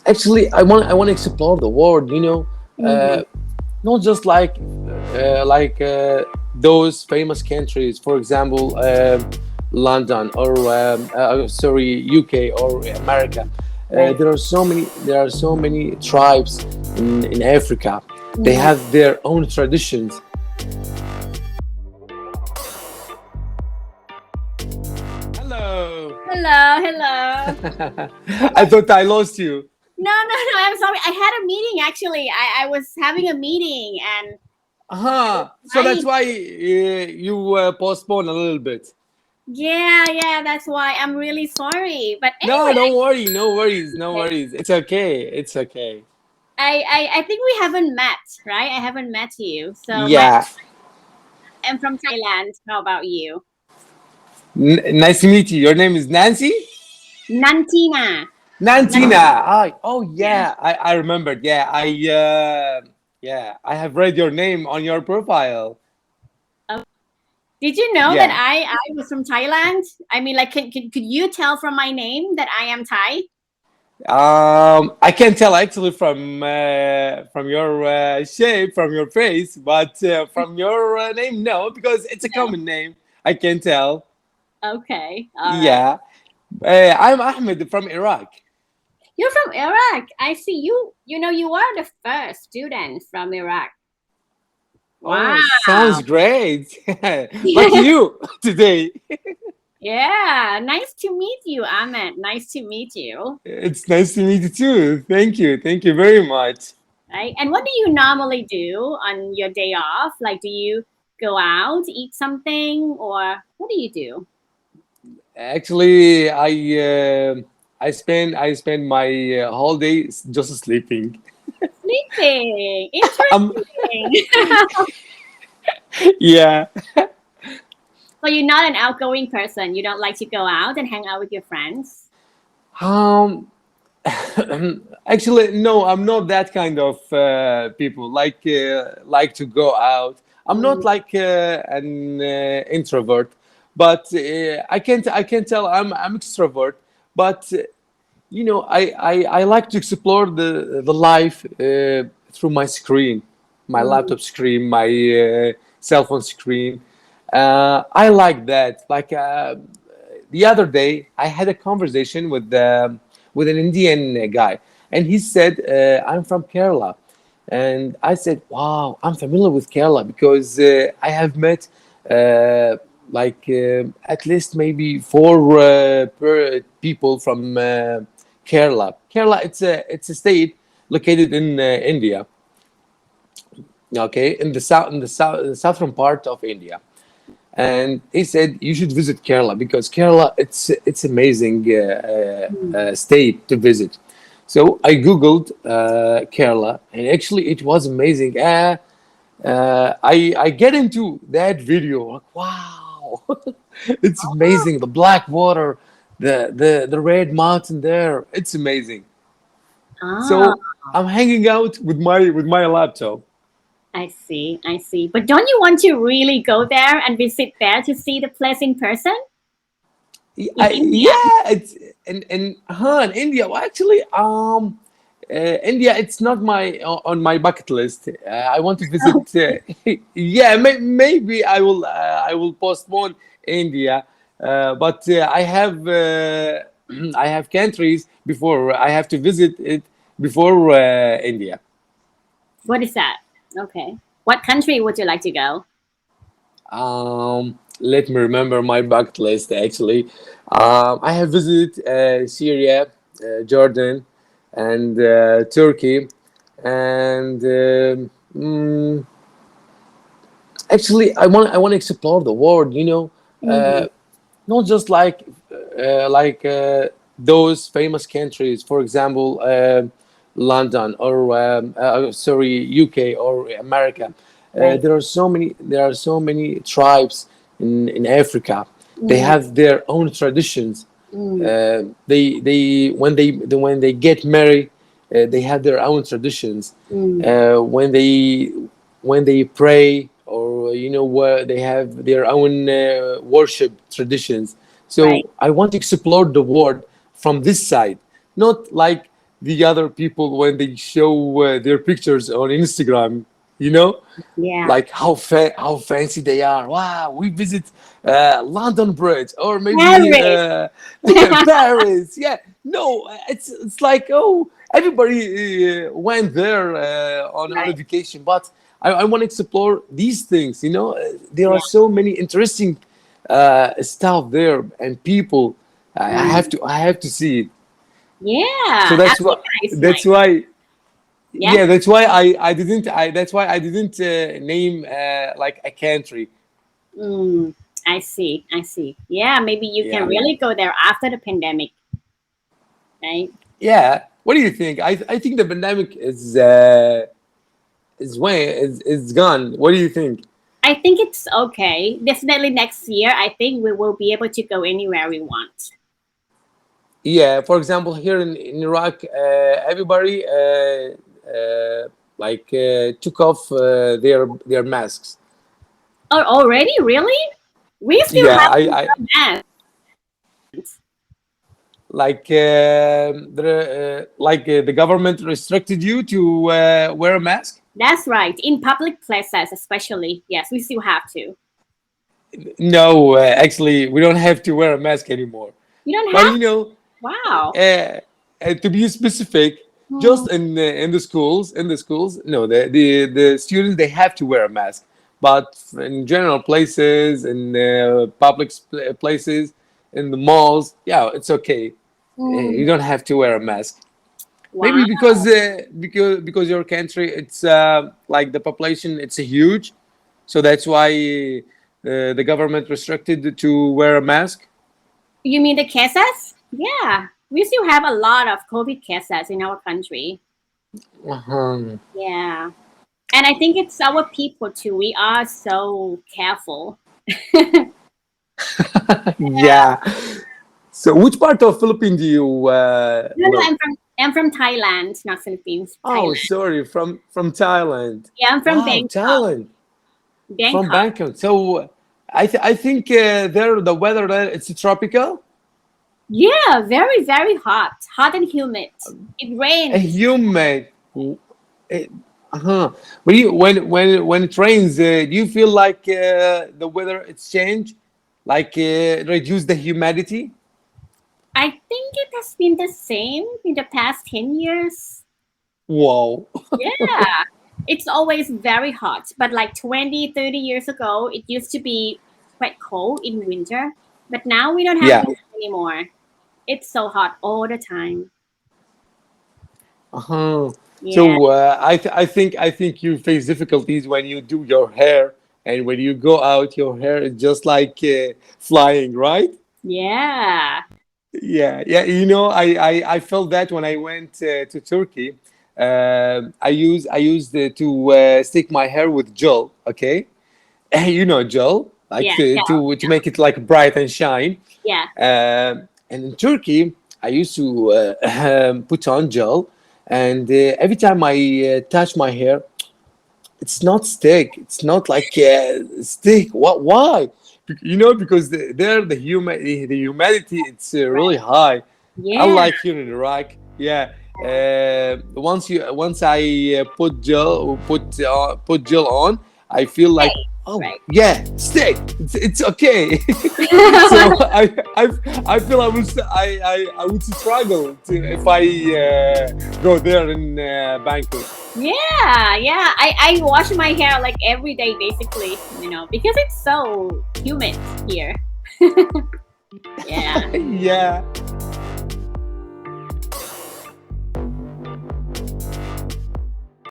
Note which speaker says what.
Speaker 1: Actually, I want to explore the world.
Speaker 2: Mm-hmm.
Speaker 1: Not just those famous countries, for example, London or sorry, UK or America.
Speaker 2: Right.
Speaker 1: There are so many tribes in Africa. They
Speaker 2: Mm-hmm.
Speaker 1: have their own traditions. Hello.
Speaker 2: Hello, hello.
Speaker 1: I thought I lost you.
Speaker 2: No, no, no. I'm sorry. I had a meeting actually. I was having a meeting and
Speaker 1: So
Speaker 2: I
Speaker 1: that's why you postponed a little bit.
Speaker 2: yeah, that's why I'm really sorry. But
Speaker 1: No,
Speaker 2: anyway,
Speaker 1: don't worry. No worries. No worries. It's okay. It's okay.
Speaker 2: I think we haven't met, right? I haven't met you. So
Speaker 1: Yeah.
Speaker 2: I'm from Thailand. How about you?
Speaker 1: Nice to meet you. Your name is Nancy?
Speaker 2: Nantina.
Speaker 1: Nantina.
Speaker 2: Nantina.
Speaker 1: Oh
Speaker 2: Yeah.
Speaker 1: yeah. I remembered. I have read your name on your profile.
Speaker 2: Did you know that
Speaker 1: Yeah.
Speaker 2: I was from Thailand? I mean, like, could you tell from my name that I am Thai?
Speaker 1: I can tell actually from your shape, from your face, but from your name, no, because it's a
Speaker 2: No.
Speaker 1: common name. I can tell.
Speaker 2: Okay. All right.
Speaker 1: Yeah. I'm Ahmed from Iraq.
Speaker 2: You're from Iraq. I see you. You know, you are the first student from Iraq.
Speaker 1: Oh,
Speaker 2: Wow.
Speaker 1: sounds great. Like you today.
Speaker 2: Yeah. Nice to meet you, Ahmed. Nice to meet you.
Speaker 1: It's nice to meet you too. Thank you. Thank you very much.
Speaker 2: Right. And what do you normally do on your day off? Like, do you go out, eat something, or what do you do?
Speaker 1: Actually, I spend my whole day just sleeping.
Speaker 2: Sleeping.
Speaker 1: Um,
Speaker 2: Interesting.
Speaker 1: yeah.
Speaker 2: So you're not an outgoing person. You don't like to go out and hang out with your friends.
Speaker 1: Um, Actually, no, I'm not that kind of people. Like to go out. I'm not
Speaker 2: Mm,
Speaker 1: like an introvert, but I can tell I'm extrovert. But I like to explore the life through my screen, my
Speaker 2: mm,
Speaker 1: laptop screen, my cell phone screen. I like that. The other day, I had a conversation with an Indian guy, and he said, "I'm from Kerala," and I said, "Wow, I'm familiar with Kerala because I have met at least maybe four people from Kerala. Kerala, it's a state located in India, okay, in the southern part of India." And he said you should visit Kerala because Kerala it's amazing
Speaker 2: mm.
Speaker 1: state to visit. So I googled Kerala, and actually it was amazing. I get into that video like wow, it's amazing. The black water, the red mountain there, it's amazing.
Speaker 2: Ah,
Speaker 1: So I'm hanging out with my laptop.
Speaker 2: I see. I see. But don't you want to really go there and visit there to see the place in person in India?
Speaker 1: Yeah, it's in India. Well, actually, India. It's not on my bucket list. I want to visit. Yeah, maybe I will postpone India, but I have countries before I have to visit it before India.
Speaker 2: What is that? Okay. What country would you like to go?
Speaker 1: Let me remember my bucket list. Actually, I have visited Syria, Jordan, and Turkey, and actually, I want to explore the world.
Speaker 2: Hmm.
Speaker 1: Not just those famous countries, for example, London or sorry, UK or America.
Speaker 2: Right.
Speaker 1: There are so many tribes in Africa. They
Speaker 2: Mm,
Speaker 1: have their own traditions.
Speaker 2: mm,
Speaker 1: When they get married, they have their own traditions.
Speaker 2: mm.
Speaker 1: When they pray, or where they have their own worship traditions.
Speaker 2: Right.
Speaker 1: So I want to explore the world from this side, not like the other people when they show their pictures on Instagram, you know,
Speaker 2: Yeah.
Speaker 1: like how fancy they are. Wow, we visit London Bridge or maybe
Speaker 2: Paris.
Speaker 1: Paris. Yeah, no, it's like, oh, everybody went there on a
Speaker 2: Right.
Speaker 1: vacation, but I want to explore these things. You know, there
Speaker 2: Yeah.
Speaker 1: are so many interesting stuff there and people.
Speaker 2: Mm.
Speaker 1: I have to see it. So
Speaker 2: Yeah.
Speaker 1: that's
Speaker 2: Africa
Speaker 1: why
Speaker 2: is
Speaker 1: that's
Speaker 2: nice.
Speaker 1: why
Speaker 2: Yeah.
Speaker 1: yeah, that's why I didn't name like a country.
Speaker 2: Mm. I see. I see. Yeah. Maybe you can
Speaker 1: Yeah,
Speaker 2: really go there after the pandemic, right?
Speaker 1: yeah. What do you think? I think the pandemic is gone. What do you think?
Speaker 2: I think it's okay. Definitely next year, I think we will be able to go anywhere we want.
Speaker 1: Yeah, for example, here in Iraq, everybody took off their masks.
Speaker 2: Oh, already? Really? We still
Speaker 1: Yeah,
Speaker 2: have to wear masks.
Speaker 1: the government restricted you to wear a mask.
Speaker 2: That's right. In public places, especially. Yes, we still have to.
Speaker 1: No, actually, we don't have to wear a mask anymore.
Speaker 2: You don't
Speaker 1: But
Speaker 2: have
Speaker 1: you
Speaker 2: to.
Speaker 1: know,
Speaker 2: Wow.
Speaker 1: to be specific,
Speaker 2: Hmm.
Speaker 1: just in the schools, no, the students they have to wear a mask. But in general places, in public places, in the malls, yeah, it's okay. You
Speaker 2: Hmm.
Speaker 1: don't have to wear a mask.
Speaker 2: Wow.
Speaker 1: Maybe because your country, it's like the population, it's a huge, so that's why the government restricted to wear a mask.
Speaker 2: You mean the cases? Yeah. We still have a lot of COVID cases in our country.
Speaker 1: Uh-huh.
Speaker 2: Yeah. And I think it's our people too. We are so careful.
Speaker 1: Yeah. So, which part of Philippines do you
Speaker 2: No, no,
Speaker 1: live?
Speaker 2: I'm from Thailand, not Philippines.
Speaker 1: Oh,
Speaker 2: Thailand.
Speaker 1: sorry, from Thailand.
Speaker 2: Yeah, I'm from
Speaker 1: Wow,
Speaker 2: Bangkok.
Speaker 1: Thailand, from
Speaker 2: Bangkok.
Speaker 1: Bangkok. So, I think there the weather there it's tropical,
Speaker 2: Yeah, very, very hot. Hot and humid. It rains.
Speaker 1: humid. Eh, Uh-huh. When it rains, do you feel like the weather it's changed, like reduce the humidity?
Speaker 2: I think it has been the same in the past 10 years.
Speaker 1: Wow.
Speaker 2: Yeah. It's always very hot. But like 20, 30 years ago, it used to be quite cold in winter. But now we don't have
Speaker 1: Yeah.
Speaker 2: winter anymore. It's so hot all the time.
Speaker 1: Uh-huh.
Speaker 2: Yeah.
Speaker 1: So I think you face difficulties when you do your hair, and when you go out, your hair is just like flying, right?
Speaker 2: Yeah.
Speaker 1: Yeah, yeah. I felt that when I went to Turkey. I used to stick my hair with gel. Okay, gel, like
Speaker 2: Yeah. Yeah.
Speaker 1: to make it like bright and shine.
Speaker 2: Yeah.
Speaker 1: And in Turkey, I used to put on gel, and every time I touch my hair, it's not stick. It's not like stick. What? Why? Because there the humidity it's really
Speaker 2: Right.
Speaker 1: high.
Speaker 2: Yeah.
Speaker 1: Unlike here in Iraq, yeah. Once I put gel on, I feel like, oh
Speaker 2: Right.
Speaker 1: yeah, stick. It's okay. So I I feel I would struggle to if I go there in Bangkok.
Speaker 2: Yeah, yeah. I wash my hair like every day basically, because it's so humid here. Yeah.
Speaker 1: Yeah.